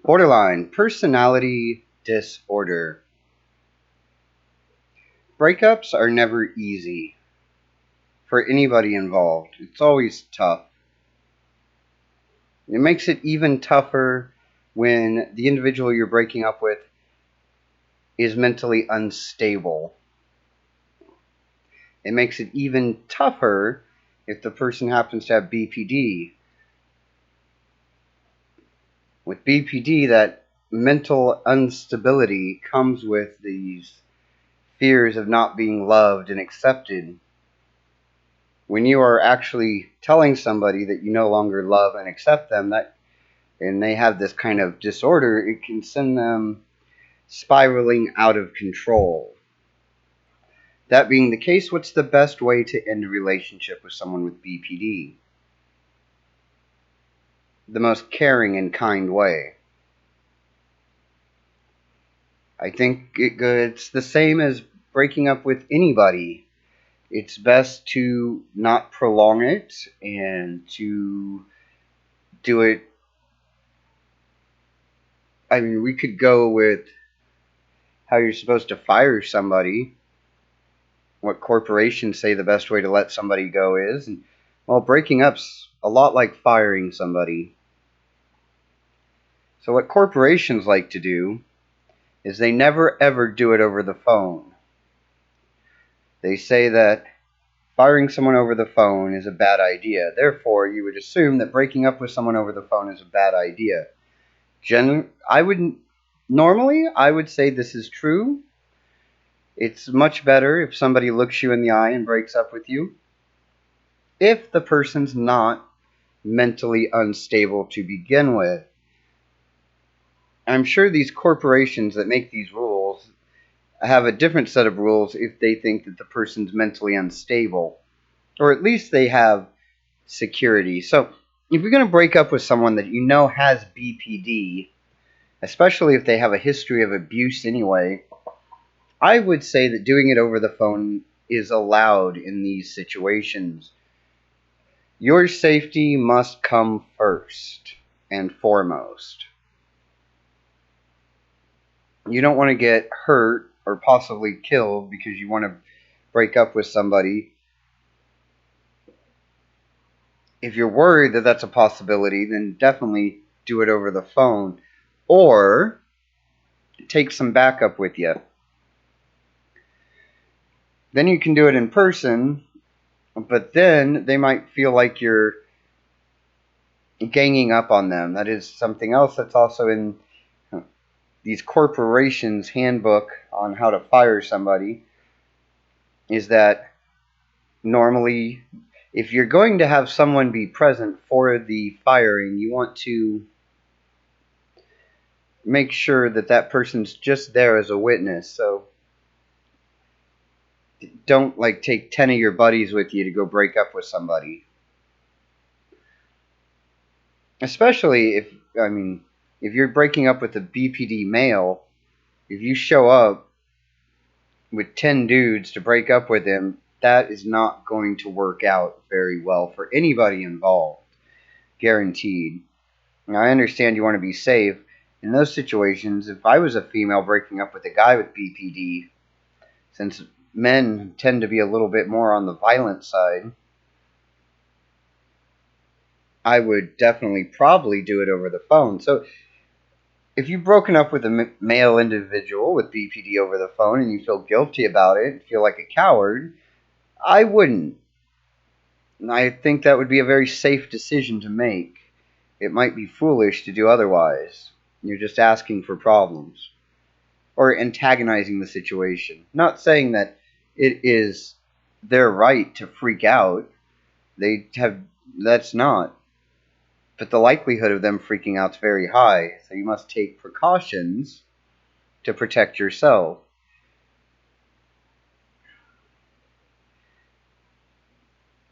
Borderline personality disorder. Breakups are never easy for anybody involved. It's always tough. It makes it even tougher when the individual you're breaking up with is mentally unstable. It makes it even tougher if the person happens to have BPD. With BPD, that mental instability comes with these fears of not being loved and accepted. When you are actually telling somebody that you no longer love and accept them, and they have this kind of disorder, it can send them spiraling out of control. That being the case, what's the best way to end a relationship with someone with BPD? The most caring and kind way. I think it's the same as breaking up with anybody. It's best to not prolong it and to do it. I mean, we could go with how you're supposed to fire somebody, what corporations say the best way to let somebody go is. And, well, breaking up's a lot like firing somebody. So what corporations like to do is they never ever do it over the phone. They say that firing someone over the phone is a bad idea. Therefore, you would assume that breaking up with someone over the phone is a bad idea. Normally, I would say this is true. It's much better if somebody looks you in the eye and breaks up with you, if the person's not mentally unstable to begin with. I'm sure these corporations that make these rules have a different set of rules if they think that the person's mentally unstable, or at least they have security. So if you're going to break up with someone that you know has BPD, especially if they have a history of abuse anyway, I would say that doing it over the phone is allowed in these situations. Your safety must come first and foremost. You don't want to get hurt or possibly killed because you want to break up with somebody. If you're worried that that's a possibility, then definitely do it over the phone, or take some backup with you. Then you can do it in person, but then they might feel like you're ganging up on them. That is something else that's also in these corporations' handbook on how to fire somebody, is that normally if you're going to have someone be present for the firing, you want to make sure that that person's just there as a witness. So don't take 10 of your buddies with you to go break up with somebody. Especially if you're breaking up with a BPD male, if you show up with 10 dudes to break up with him, that is not going to work out very well for anybody involved. Guaranteed. Now, I understand you want to be safe. In those situations, if I was a female breaking up with a guy with BPD, since men tend to be a little bit more on the violent side, I would definitely probably do it over the phone. So if you've broken up with a male individual with BPD over the phone and you feel guilty about it, feel like a coward, I wouldn't. I think that would be a very safe decision to make. It might be foolish to do otherwise. You're just asking for problems or antagonizing the situation. Not saying that it is their right to freak out. That's not. But the likelihood of them freaking out is very high, so you must take precautions to protect yourself.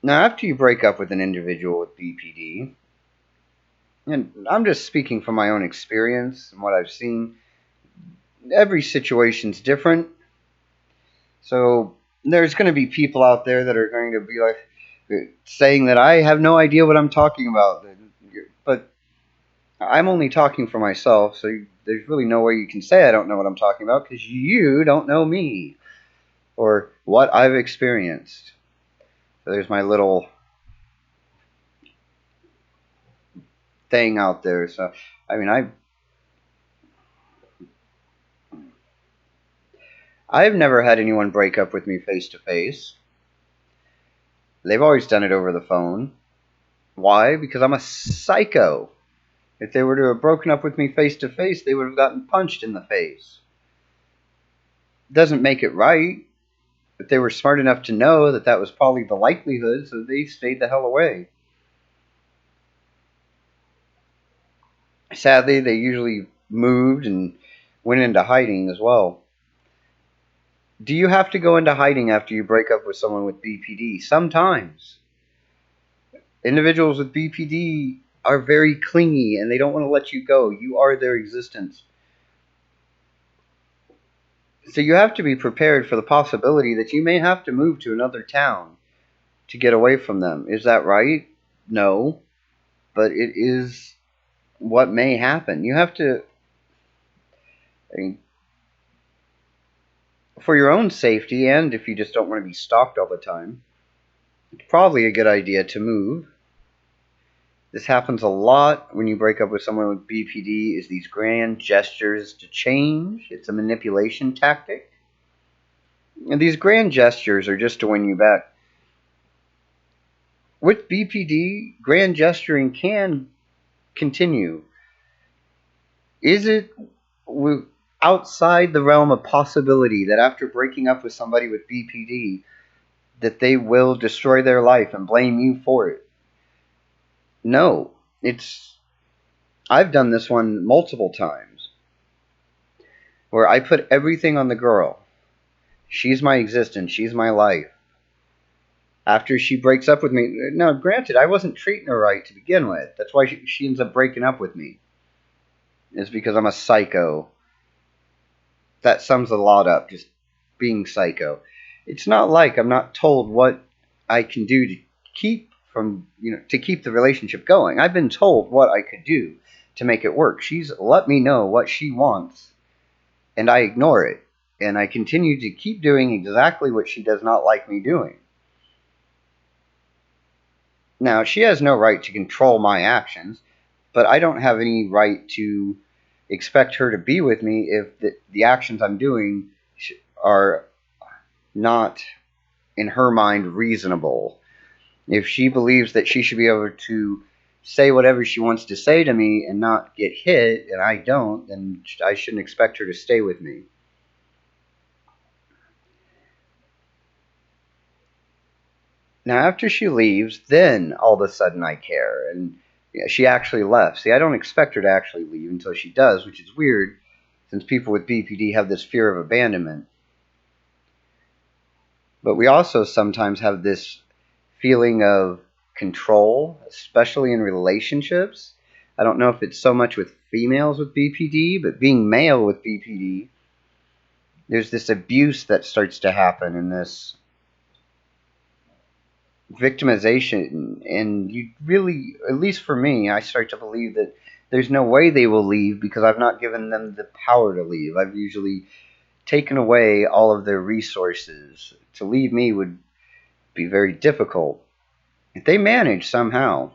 Now, after you break up with an individual with BPD, and I'm just speaking from my own experience and what I've seen, every situation's different. So there's going to be people out there that are going to be saying that I have no idea what I'm talking about. But I'm only talking for myself, so there's really no way you can say I don't know what I'm talking about, because you don't know me or what I've experienced. So there's my little thing out there. So, I mean, I've never had anyone break up with me face to face. They've always done it over the phone. Why? Because I'm a psycho. If they were to have broken up with me face to face, they would have gotten punched in the face. Doesn't make it right, but they were smart enough to know that that was probably the likelihood, so they stayed the hell away. Sadly, they usually moved and went into hiding as well. Do you have to go into hiding after you break up with someone with BPD? Sometimes. Individuals with BPD are very clingy and they don't want to let you go. You are their existence. So you have to be prepared for the possibility that you may have to move to another town to get away from them. Is that right? No. But it is what may happen. You have to, I mean, for your own safety, and if you just don't want to be stalked all the time, it's probably a good idea to move. This happens a lot when you break up with someone with BPD, is these grand gestures to change. It's a manipulation tactic. And these grand gestures are just to win you back. With BPD, grand gesturing can continue. Is it outside the realm of possibility that after breaking up with somebody with BPD, that they will destroy their life and blame you for it? No. I've done this one multiple times, where I put everything on the girl. She's my existence. She's my life. After she breaks up with me, now granted, I wasn't treating her right to begin with. That's why she ends up breaking up with me. It's because I'm a psycho. That sums a lot up, just being psycho. It's not like I'm not told what I can do to keep the relationship going. I've been told what I could do to make it work. She's let me know what she wants, and I ignore it. And I continue to keep doing exactly what she does not like me doing. Now, she has no right to control my actions, but I don't have any right to expect her to be with me if the actions I'm doing are not, in her mind, reasonable. If she believes that she should be able to say whatever she wants to say to me and not get hit, and I don't, then I shouldn't expect her to stay with me. Now, after she leaves, then all of a sudden I care. And yeah, she actually left. See, I don't expect her to actually leave until she does, which is weird, since people with BPD have this fear of abandonment. But we also sometimes have this feeling of control, especially in relationships. I don't know if it's so much with females with BPD, but being male with BPD, there's this abuse that starts to happen in this victimization, and you really, at least for me, I start to believe that there's no way they will leave because I've not given them the power to leave. I've usually taken away all of their resources. To leave me would be very difficult. If they manage somehow.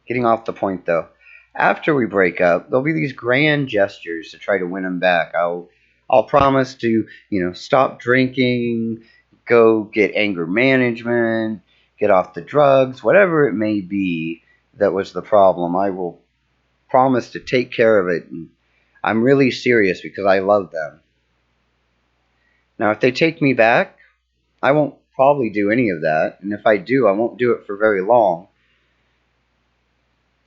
Getting off the point though, after we break up, there'll be these grand gestures to try to win them back. I'll promise to, stop drinking, go get anger management, get off the drugs, whatever it may be that was the problem. I will promise to take care of it. And I'm really serious because I love them. Now, if they take me back, I won't probably do any of that. And if I do, I won't do it for very long.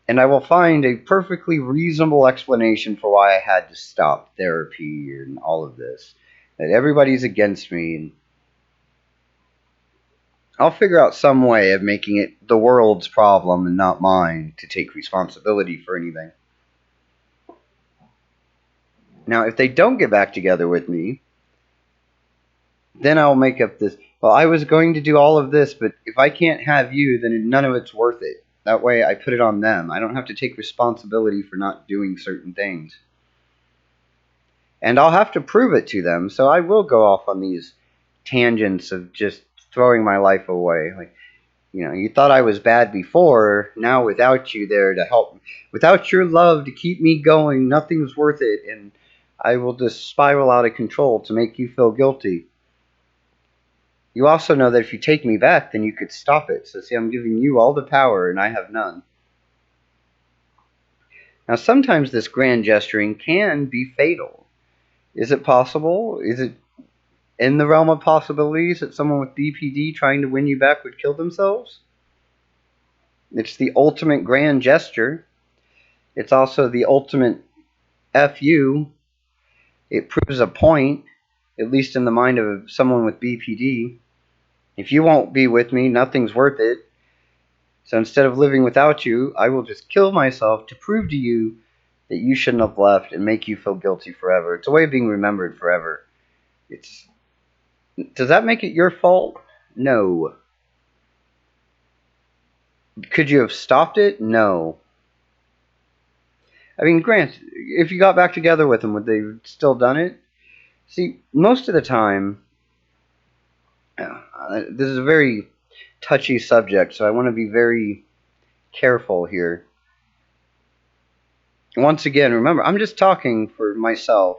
And I will find a perfectly reasonable explanation for why I had to stop therapy and all of this. That everybody's against me, and I'll figure out some way of making it the world's problem and not mine to take responsibility for anything. Now, if they don't get back together with me, then I'll make up this, well, I was going to do all of this, but if I can't have you, then none of it's worth it. That way I put it on them. I don't have to take responsibility for not doing certain things. And I'll have to prove it to them, so I will go off on these tangents of just throwing my life away. Like, you thought I was bad before, now without you there to help me, without your love to keep me going, nothing's worth it, and I will just spiral out of control to make you feel guilty. You also know that if you take me back, then you could stop it. So see, I'm giving you all the power, and I have none. Now, sometimes this grand gesturing can be fatal. Is it possible? Is it in the realm of possibilities that someone with BPD trying to win you back would kill themselves? It's the ultimate grand gesture. It's also the ultimate F you. It proves a point, at least in the mind of someone with BPD. If you won't be with me, nothing's worth it. So instead of living without you, I will just kill myself to prove to you that you shouldn't have left and make you feel guilty forever. It's a way of being remembered forever. Does that make it your fault? No. Could you have stopped it? No. I mean, Grant, if you got back together with them, would they have still done it? See, most of the time, this is a very touchy subject, so I want to be very careful here. Once again, remember, I'm just talking for myself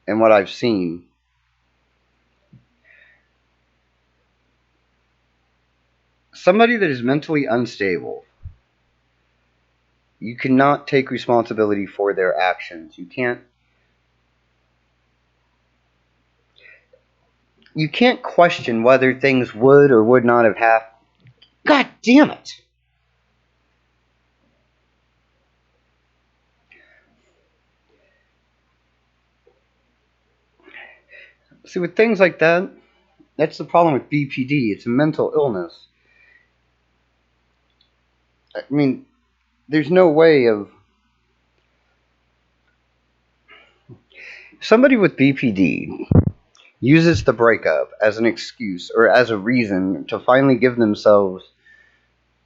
and what I've seen. Somebody that is mentally unstable, you cannot take responsibility for their actions. You can't question whether things would or would not have happened. God damn it! See, with things like that, that's the problem with BPD. It's a mental illness. I mean, there's no way of... Somebody with BPD uses the breakup as an excuse or as a reason to finally give themselves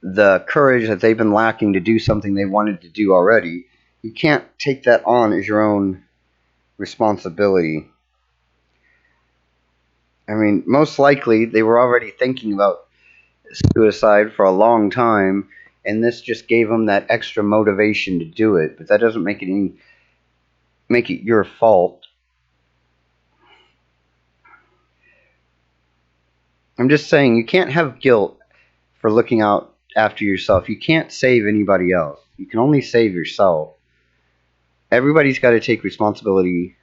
the courage that they've been lacking to do something they wanted to do already. You can't take that on as your own responsibility. I mean, most likely they were already thinking about suicide for a long time, and this just gave them that extra motivation to do it. But that doesn't make it your fault. I'm just saying, you can't have guilt for looking out after yourself. You can't save anybody else. You can only save yourself. Everybody's got to take responsibility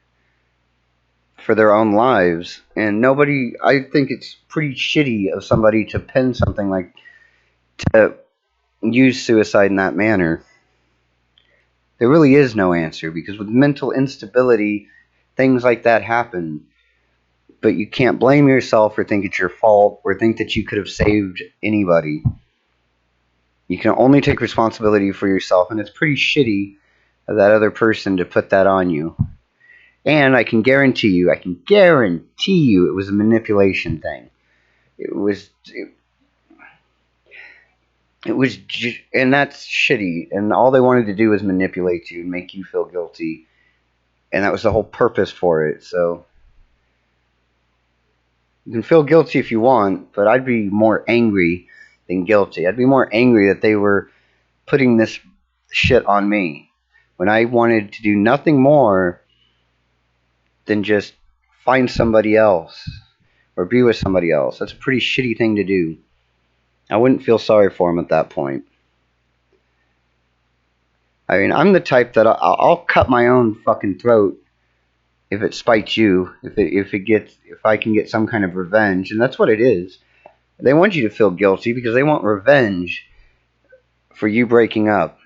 for their own lives, and I think it's pretty shitty of somebody to pin something like to use suicide in that manner. There really is no answer, because with mental instability, things like that happen. But you can't blame yourself or think it's your fault or think that you could have saved anybody. You can only take responsibility for yourself, and it's pretty shitty of that other person to put that on you. And I can guarantee you it was a manipulation thing. And that's shitty. And all they wanted to do was manipulate you and make you feel guilty. And that was the whole purpose for it. So you can feel guilty if you want, but I'd be more angry than guilty. I'd be more angry that they were putting this shit on me when I wanted to do nothing more than just find somebody else or be with somebody else. That's a pretty shitty thing to do. I wouldn't feel sorry for him at that point. I mean, I'm the type that I'll cut my own fucking throat if it spites you, if I can get some kind of revenge, and that's what it is. They want you to feel guilty because they want revenge for you breaking up.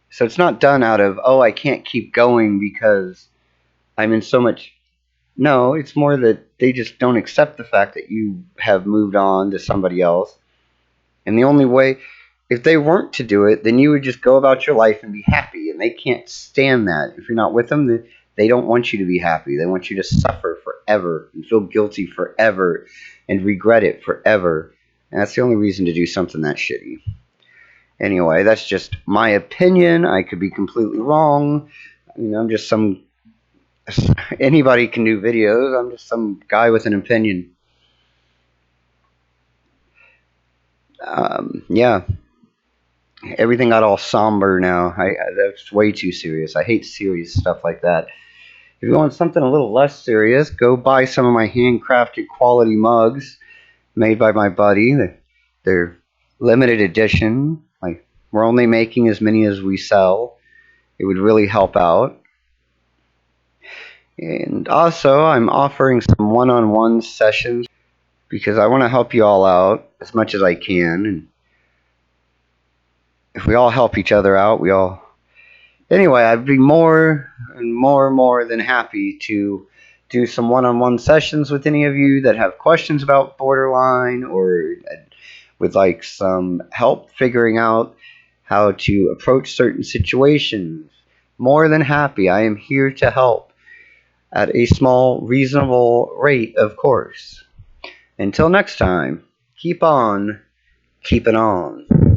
So it's not done out of, oh, I can't keep going because I'm in so much... No, it's more that they just don't accept the fact that you have moved on to somebody else. And the only way, if they weren't to do it, then you would just go about your life and be happy. And they can't stand that. If you're not with them, they don't want you to be happy. They want you to suffer forever and feel guilty forever and regret it forever. And that's the only reason to do something that shitty. Anyway, that's just my opinion. I could be completely wrong. I'm just some anybody can do videos. I'm just some guy with an opinion. Yeah, everything got all somber now. That's way too serious. I hate serious stuff like that. If you want something a little less serious, go buy some of my handcrafted quality mugs made by my buddy. They're limited edition. Like, we're only making as many as we sell. It would really help out. And also, I'm offering some one-on-one sessions because I want to help you all out as much as I can. And if we all help each other out, we all. Anyway, I'd be more than happy to do some one-on-one sessions with any of you that have questions about borderline or would like some help figuring out how to approach certain situations. More than happy. I am here to help at a small, reasonable rate, of course. Until next time, keep on keeping on.